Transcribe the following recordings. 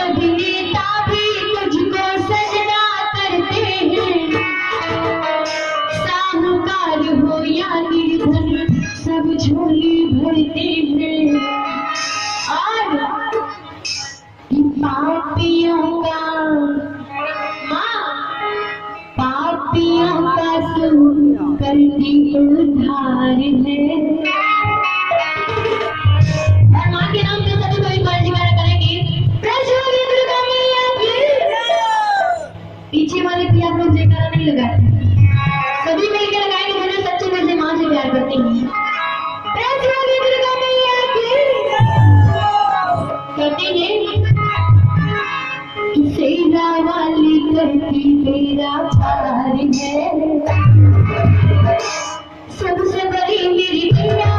अभिनेता भी तुझको सजदा करते हैं, साहूकार हो या निर्धन सब झोली भरते हैं। और पापियों का करती उद्धार है। और माँ के नाम पे सभी कोई जयकारा करेंगे। दुर्गा मैया की। पीछे वाले भी आप लोग जयकारा नहीं लगाते, सभी मिलकर लगाएंगे जो सच्चे दिल से माँ से प्यार करते हैं। दुर्गा मैया की। कहते हैं सेरा वाली करती तेरा प्यार है, सबसे बड़ी मेरी मैया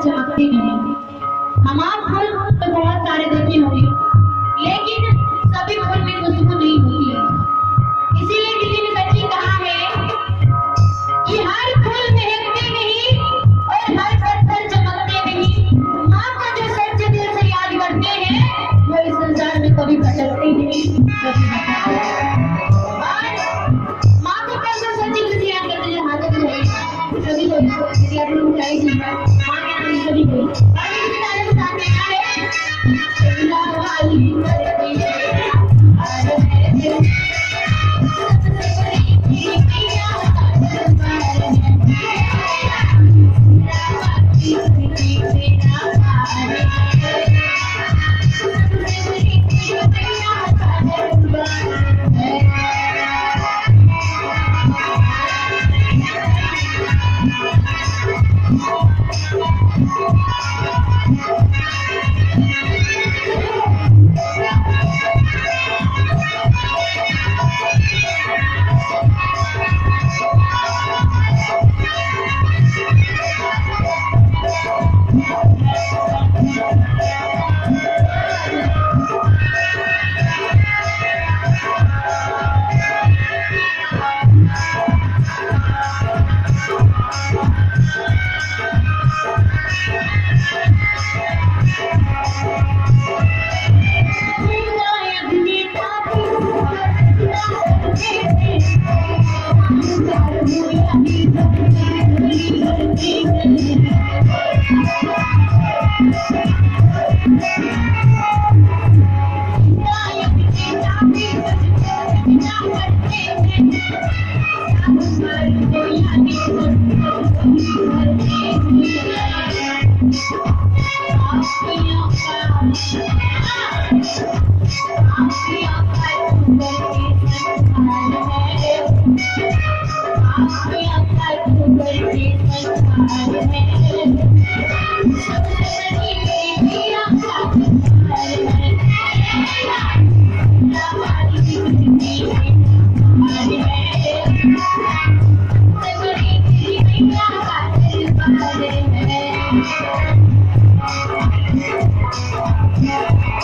चमकती नहीं। हमारे फूल तो बहुत सारे देखे होंगे, लेकिन सभी फूल में खुशबू नहीं होती है। इसीलिए किसी ने सच्ची कहा है कि हर फूल महकते नहीं और हर पत्थर चमकते नहीं। माँ को जो सच्चे दिल से याद करते हैं वो इस संसार में कभी भटकते नहीं। और माँ को कैसे सच्ची दिल से याद करते हैं, हाथों में सभी लोग सभी Yeah.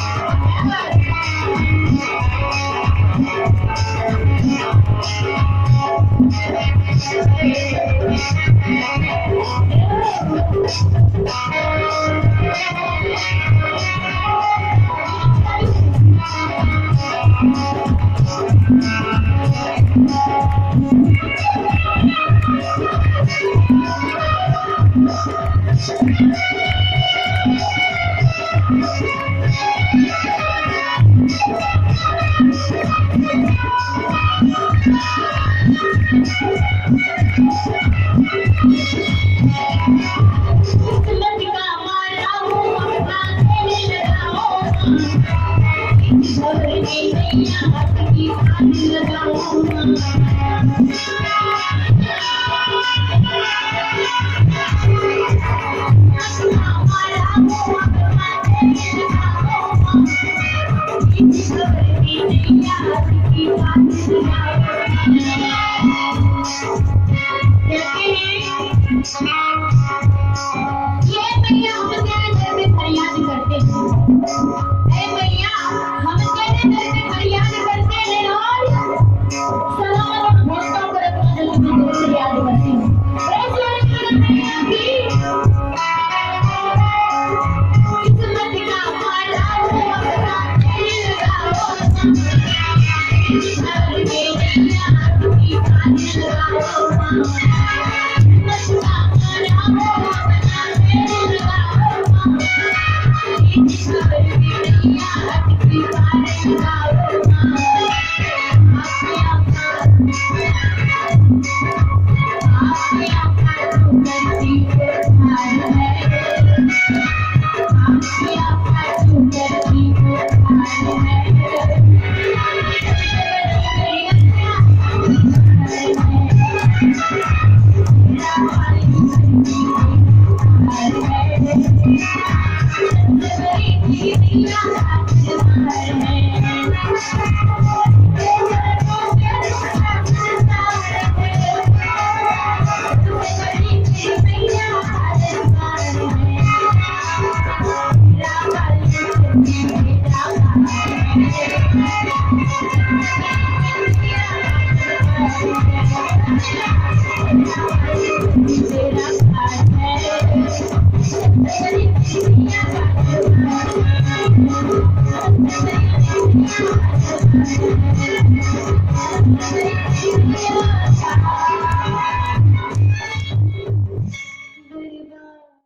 Thank you.